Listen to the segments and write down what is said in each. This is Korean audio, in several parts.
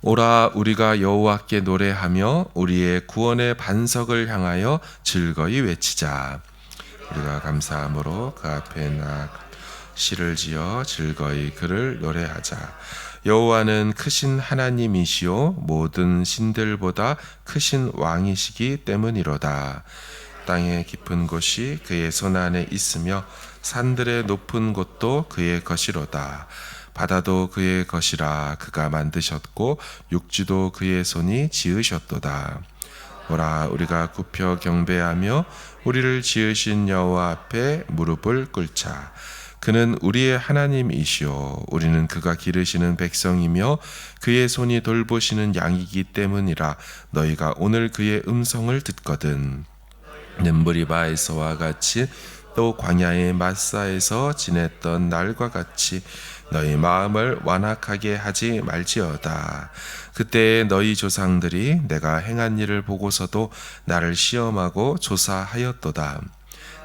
오라 우리가 여호와께 노래하며 우리의 구원의 반석을 향하여 즐거이 외치자. 우리가 감사함으로 그 앞에 시를 지어 즐거이 그를 노래하자. 여호와는 크신 하나님이시요 모든 신들보다 크신 왕이시기 때문이로다. 땅의 깊은 곳이 그의 손 안에 있으며 산들의 높은 곳도 그의 것이로다. 바다도 그의 것이라. 그가 만드셨고 육지도 그의 손이 지으셨도다. 오라 우리가 굽혀 경배하며 우리를 지으신 여호와 앞에 무릎을 꿇자. 그는 우리의 하나님이시오 우리는 그가 기르시는 백성이며 그의 손이 돌보시는 양이기 때문이라. 너희가 오늘 그의 음성을 듣거든. 沼리바에서와 같이 또 광야의 마사에서 지냈던 날과 같이 너희 마음을 완악하게 하지 말지어다. 그때 너희 조상들이 내가 행한 일을 보고서도 나를 시험하고 조사하였도다.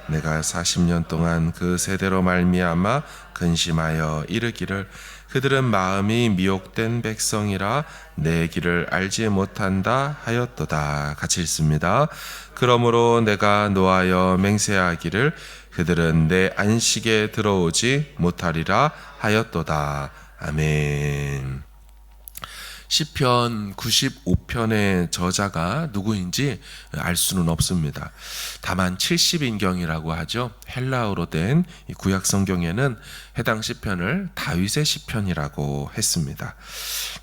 내가 40년 동안 그 세대로 말미암아 근심하여 이르기를 그들은 마음이 미혹된 백성이라 내 길을 알지 못한다 하였도다. 같이 읽습니다. 그러므로 내가 노하여 맹세하기를 그들은 내 안식에 들어오지 못하리라 하였도다. 아멘. 시편 95편의 저자가 누구인지 알 수는 없습니다. 다만 70인경이라고 하죠. 헬라어로 된 구약 성경에는 해당 시편을 다윗의 시편이라고 했습니다.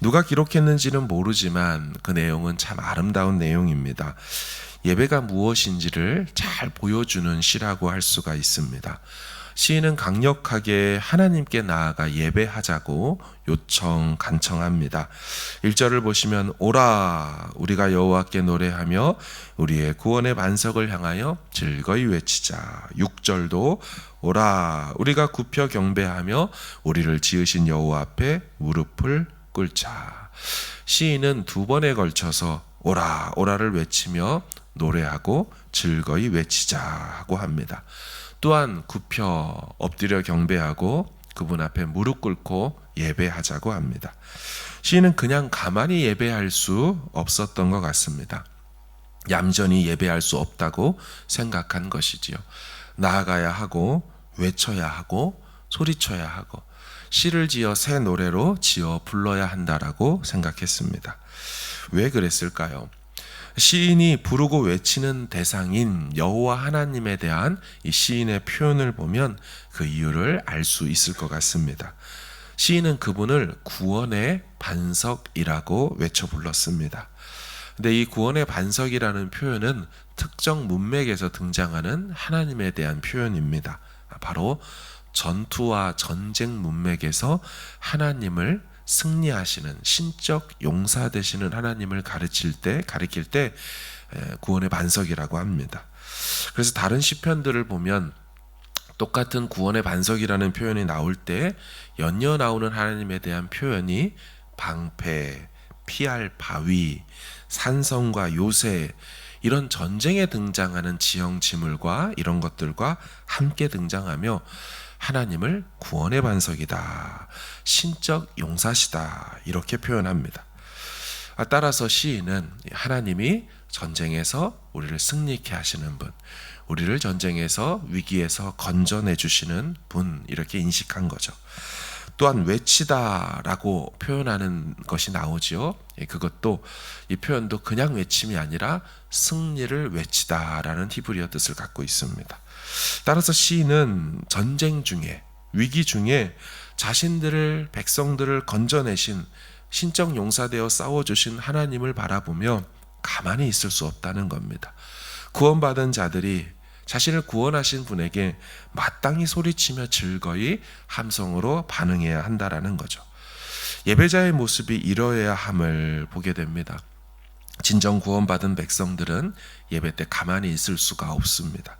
누가 기록했는지는 모르지만 그 내용은 참 아름다운 내용입니다. 예배가 무엇인지를 잘 보여주는 시라고 할 수가 있습니다. 시인은 강력하게 하나님께 나아가 예배하자고 간청합니다. 1절을 보시면 오라 우리가 여호와께 노래하며 우리의 구원의 반석을 향하여 즐거이 외치자. 6절도 오라 우리가 굽혀 경배하며 우리를 지으신 여호와 앞에 무릎을 꿇자. 시인은 두 번에 걸쳐서 오라 오라를 외치며 노래하고 즐거이 외치자고 합니다. 또한 굽혀 엎드려 경배하고 그분 앞에 무릎 꿇고 예배하자고 합니다. 시인은 그냥 가만히 예배할 수 없었던 것 같습니다. 얌전히 예배할 수 없다고 생각한 것이지요. 나아가야 하고 외쳐야 하고 소리쳐야 하고 시를 지어 새 노래로 지어 불러야 한다라고 생각했습니다. 왜 그랬을까요? 시인이 부르고 외치는 대상인 여호와 하나님에 대한 이 시인의 표현을 보면 그 이유를 알 수 있을 것 같습니다. 시인은 그분을 구원의 반석이라고 외쳐 불렀습니다. 근데 이 구원의 반석이라는 표현은 특정 문맥에서 등장하는 하나님에 대한 표현입니다. 바로 전투와 전쟁 문맥에서 하나님을 승리하시는 신적 용사 되시는 하나님을 가리킬 때 구원의 반석이라고 합니다. 그래서 다른 시편들을 보면 똑같은 구원의 반석이라는 표현이 나올 때 연이어 나오는 하나님에 대한 표현이 방패, 피할 바위, 산성과 요새 이런 전쟁에 등장하는 지형 지물과 이런 것들과 함께 등장하며 하나님을 구원의 반석이다, 신적 용사시다 이렇게 표현합니다. 따라서 시인은 하나님이 전쟁에서 우리를 승리케 하시는 분, 우리를 전쟁에서 위기에서 건져내 주시는 분 이렇게 인식한 거죠. 또한 외치다라고 표현하는 것이 나오지요. 그것도 이 표현도 그냥 외침이 아니라 승리를 외치다라는 히브리어 뜻을 갖고 있습니다. 따라서 시인은 전쟁 중에 위기 중에 자신들을 백성들을 건져내신 신적 용사되어 싸워주신 하나님을 바라보며 가만히 있을 수 없다는 겁니다. 구원받은 자들이 자신을 구원하신 분에게 마땅히 소리치며 즐거이 함성으로 반응해야 한다라는 거죠. 예배자의 모습이 이러해야 함을 보게 됩니다. 진정 구원받은 백성들은 예배 때 가만히 있을 수가 없습니다.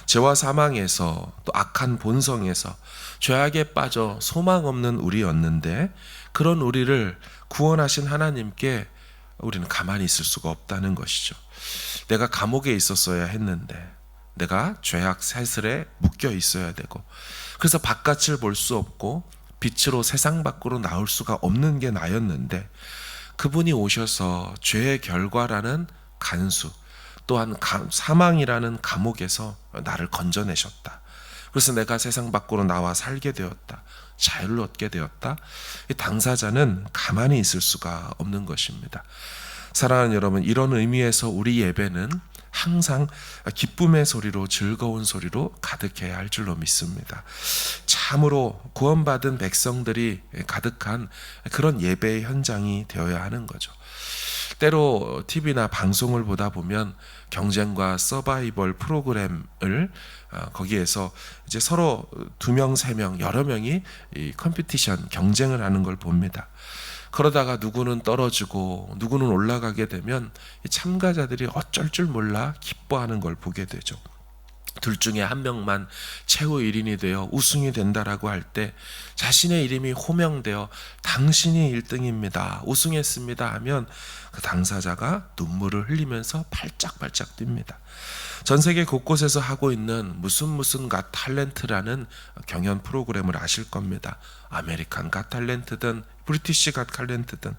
죄와 사망에서 또 악한 본성에서 죄악에 빠져 소망 없는 우리였는데 그런 우리를 구원하신 하나님께 우리는 가만히 있을 수가 없다는 것이죠. 내가 감옥에 있었어야 했는데 내가 죄악 세슬에 묶여 있어야 되고 그래서 바깥을 볼 수 없고 빛으로 세상 밖으로 나올 수가 없는 게 나였는데 그분이 오셔서 죄의 결과라는 간수, 또한 사망이라는 감옥에서 나를 건져내셨다. 그래서 내가 세상 밖으로 나와 살게 되었다. 자유를 얻게 되었다. 이 당사자는 가만히 있을 수가 없는 것입니다. 사랑하는 여러분, 이런 의미에서 우리 예배는 항상 기쁨의 소리로, 즐거운 소리로 가득해야 할 줄로 믿습니다. 참으로 구원받은 백성들이 가득한 그런 예배의 현장이 되어야 하는 거죠. 때로 TV나 방송을 보다 보면 경쟁과 서바이벌 프로그램을 거기에서 이제 서로 2명, 3명, 여러 명이 이 컴피티션, 경쟁을 하는 걸 봅니다. 그러다가 누구는 떨어지고 누구는 올라가게 되면 이 참가자들이 어쩔 줄 몰라 기뻐하는 걸 보게 되죠. 둘 중에 한 명만 최후 1인이 되어 우승이 된다라고 할 때 자신의 이름이 호명되어 당신이 1등입니다, 우승했습니다 하면 그 당사자가 눈물을 흘리면서 발짝발짝 뜁니다. 전 세계 곳곳에서 하고 있는 무슨 갓 탤런트라는 경연 프로그램을 아실 겁니다. 아메리칸 갓 탤런트든 브리티시 갓 탤런트든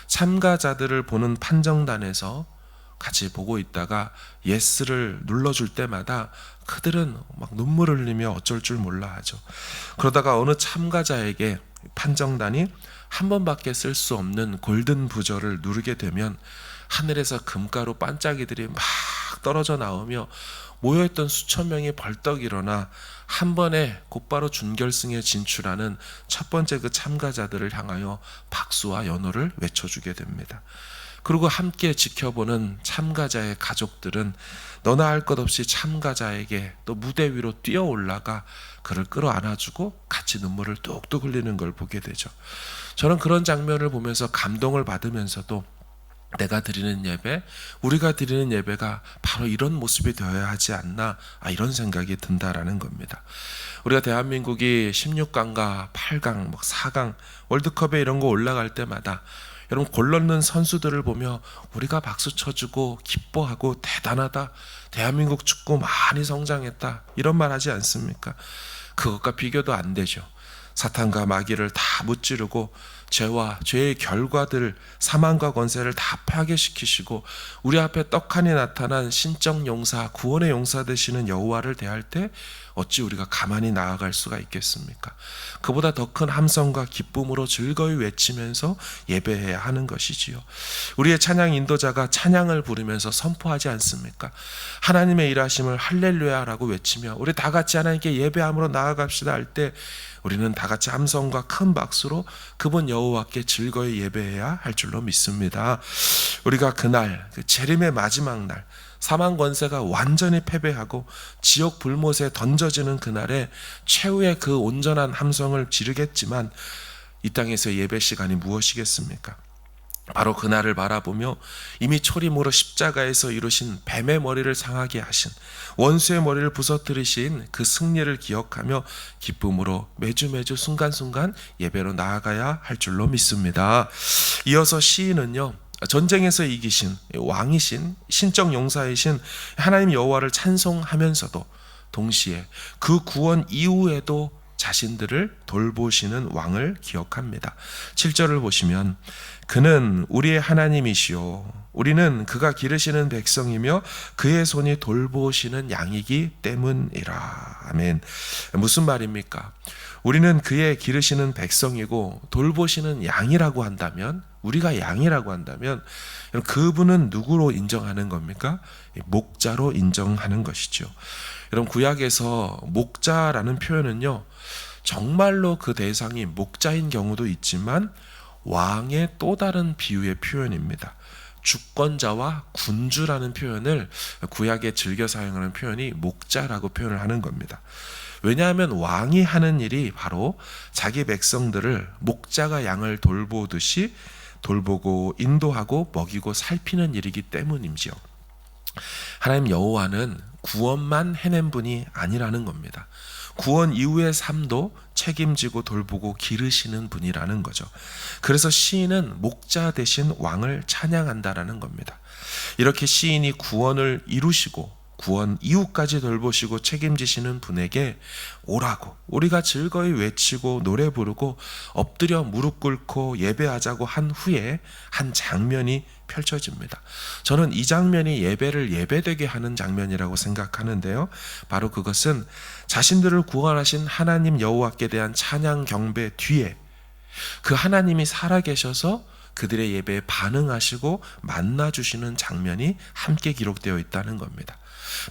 참가자들을 보는 판정단에서 같이 보고 있다가 예스를 눌러줄 때마다 그들은 막 눈물을 흘리며 어쩔 줄 몰라 하죠. 그러다가 어느 참가자에게 판정단이 한 번밖에 쓸 수 없는 골든 부저를 누르게 되면 하늘에서 금가루 반짝이들이 막 떨어져 나오며 모여있던 수천 명이 벌떡 일어나 한 번에 곧바로 준결승에 진출하는 첫 번째 그 참가자들을 향하여 박수와 연호를 외쳐주게 됩니다. 그리고 함께 지켜보는 참가자의 가족들은 너나 할 것 없이 참가자에게 또 무대 위로 뛰어 올라가 그를 끌어안아주고 같이 눈물을 뚝뚝 흘리는 걸 보게 되죠. 저는 그런 장면을 보면서 감동을 받으면서도 내가 드리는 예배, 우리가 드리는 예배가 바로 이런 모습이 되어야 하지 않나, 이런 생각이 든다라는 겁니다. 우리가 대한민국이 16강과 8강, 4강 월드컵에 이런 거 올라갈 때마다 여러분 골 넣는 선수들을 보며 우리가 박수 쳐주고 기뻐하고 대단하다, 대한민국 축구 많이 성장했다, 이런 말 하지 않습니까? 그것과 비교도 안 되죠. 사탄과 마귀를 다 무찌르고 죄와 죄의 결과들, 사망과 권세를 다 파괴시키시고 우리 앞에 떡하니 나타난 신적 용사, 구원의 용사 되시는 여호와를 대할 때 어찌 우리가 가만히 나아갈 수가 있겠습니까? 그보다 더 큰 함성과 기쁨으로 즐거이 외치면서 예배해야 하는 것이지요. 우리의 찬양 인도자가 찬양을 부르면서 선포하지 않습니까? 하나님의 일하심을 할렐루야라고 외치며 우리 다 같이 하나님께 예배함으로 나아갑시다 할 때 우리는 다 같이 함성과 큰 박수로 그분 여호와께 즐거이 예배해야 할 줄로 믿습니다. 우리가 그날, 그 재림의 마지막 날, 사망 권세가 완전히 패배하고 지옥 불못에 던져지는 그날에 최후의 그 온전한 함성을 지르겠지만 이 땅에서 예배 시간이 무엇이겠습니까? 바로 그날을 바라보며 이미 초림으로 십자가에서 이루신 뱀의 머리를 상하게 하신, 원수의 머리를 부서뜨리신 그 승리를 기억하며 기쁨으로 매주 순간순간 예배로 나아가야 할 줄로 믿습니다. 이어서 시인은요, 전쟁에서 이기신 왕이신 신적 용사이신 하나님 여호와를 찬송하면서도 동시에 그 구원 이후에도 자신들을 돌보시는 왕을 기억합니다. 7절을 보시면 그는 우리의 하나님이시요 우리는 그가 기르시는 백성이며 그의 손이 돌보시는 양이기 때문이라. 아멘. 무슨 말입니까? 우리는 그의 기르시는 백성이고 돌보시는 양이라고 한다면, 우리가 양이라고 한다면 그분은 누구로 인정하는 겁니까? 목자로 인정하는 것이죠. 여러분 구약에서 목자라는 표현은요, 정말로 그 대상이 목자인 경우도 있지만 왕의 또 다른 비유의 표현입니다. 주권자와 군주라는 표현을 구약에 즐겨 사용하는 표현이 목자라고 표현을 하는 겁니다. 왜냐하면 왕이 하는 일이 바로 자기 백성들을 목자가 양을 돌보듯이 돌보고 인도하고 먹이고 살피는 일이기 때문이죠. 하나님 여호와는 구원만 해낸 분이 아니라는 겁니다. 구원 이후의 삶도 책임지고 돌보고 기르시는 분이라는 거죠. 그래서 시인은 목자 대신 왕을 찬양한다라는 겁니다. 이렇게 시인이 구원을 이루시고 구원 이후까지 돌보시고 책임지시는 분에게 오라고 우리가 즐거이 외치고 노래 부르고 엎드려 무릎 꿇고 예배하자고 한 후에 한 장면이 펼쳐집니다. 저는 이 장면이 예배를 예배되게 하는 장면이라고 생각하는데요. 바로 그것은 자신들을 구원하신 하나님 여호와께 대한 찬양 경배 뒤에 그 하나님이 살아계셔서 그들의 예배에 반응하시고 만나주시는 장면이 함께 기록되어 있다는 겁니다.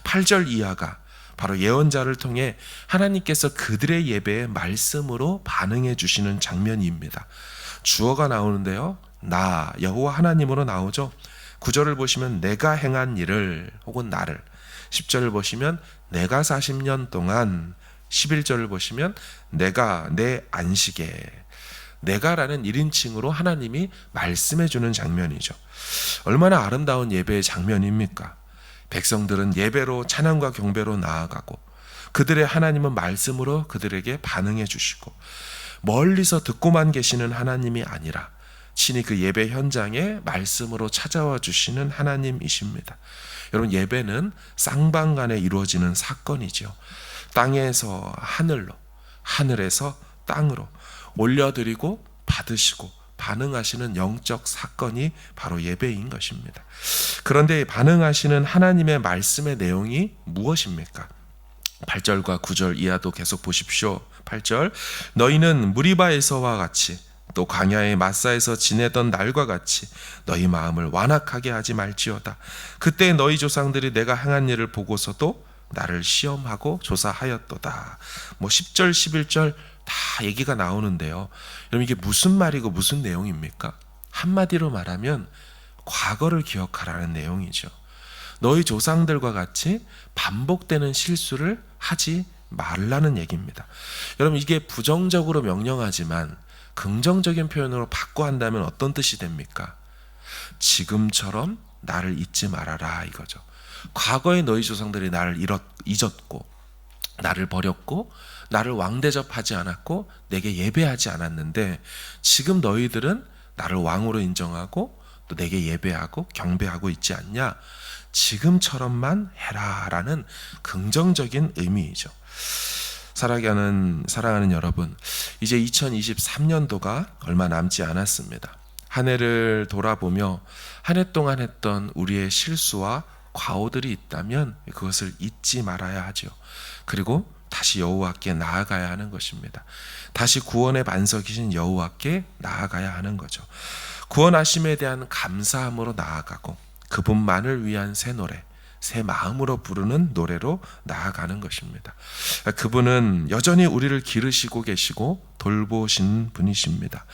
8절 이하가 바로 예언자를 통해 하나님께서 그들의 예배에 말씀으로 반응해 주시는 장면입니다. 주어가 나오는데요. 나 여호와 하나님으로 나오죠. 9절을 보시면 내가 행한 일을 혹은 나를, 10절을 보시면 내가 40년 동안, 11절을 보시면 내가 내 안식에, 내가라는 1인칭으로 하나님이 말씀해 주는 장면이죠. 얼마나 아름다운 예배의 장면입니까? 백성들은 예배로 찬양과 경배로 나아가고 그들의 하나님은 말씀으로 그들에게 반응해 주시고 멀리서 듣고만 계시는 하나님이 아니라 친히 그 예배 현장에 말씀으로 찾아와 주시는 하나님이십니다. 여러분, 예배는 쌍방간에 이루어지는 사건이죠. 땅에서 하늘로, 하늘에서 땅으로 올려드리고 받으시고 반응하시는 영적 사건이 바로 예배인 것입니다. 그런데 반응하시는 하나님의 말씀의 내용이 무엇입니까? 8절과 9절 이하도 계속 보십시오. 8절, 너희는 무리바에서와 같이 또 광야의 마사에서 지내던 날과 같이 너희 마음을 완악하게 하지 말지어다. 그때 너희 조상들이 내가 행한 일을 보고서도 나를 시험하고 조사하였도다. 10절 11절 다 얘기가 나오는데요. 여러분, 이게 무슨 말이고 무슨 내용입니까? 한마디로 말하면 과거를 기억하라는 내용이죠. 너희 조상들과 같이 반복되는 실수를 하지 말라는 얘기입니다. 여러분, 이게 부정적으로 명령하지만 긍정적인 표현으로 바꿔 한다면 어떤 뜻이 됩니까? 지금처럼 나를 잊지 말아라 이거죠. 과거에 너희 조상들이 나를 잊었고 나를 버렸고 나를 왕대접하지 않았고 내게 예배하지 않았는데 지금 너희들은 나를 왕으로 인정하고 또 내게 예배하고 경배하고 있지 않냐? 지금처럼만 해라라는 긍정적인 의미이죠. 사랑하는 여러분, 이제 2023년도가 얼마 남지 않았습니다. 한 해를 돌아보며 한 해 동안 했던 우리의 실수와 과오들이 있다면 그것을 잊지 말아야 하죠. 그리고 다시 여호와께 나아가야 하는 것입니다. 다시 구원의 반석이신 여호와께 나아가야 하는 거죠. 구원하심에 대한 감사함으로 나아가고 그분만을 위한 새 노래, 새 마음으로 부르는 노래로 나아가는 것입니다. 그분은 여전히 우리를 기르시고 계시고 돌보신 분이십니다.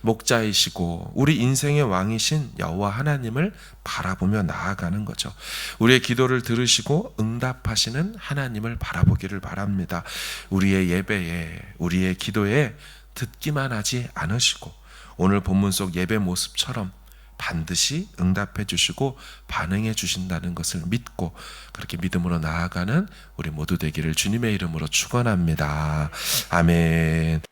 목자이시고 우리 인생의 왕이신 여호와 하나님을 바라보며 나아가는 거죠. 우리의 기도를 들으시고 응답하시는 하나님을 바라보기를 바랍니다. 우리의 예배에, 우리의 기도에 듣기만 하지 않으시고 오늘 본문 속 예배 모습처럼 반드시 응답해 주시고 반응해 주신다는 것을 믿고 그렇게 믿음으로 나아가는 우리 모두 되기를 주님의 이름으로 축원합니다. 아멘.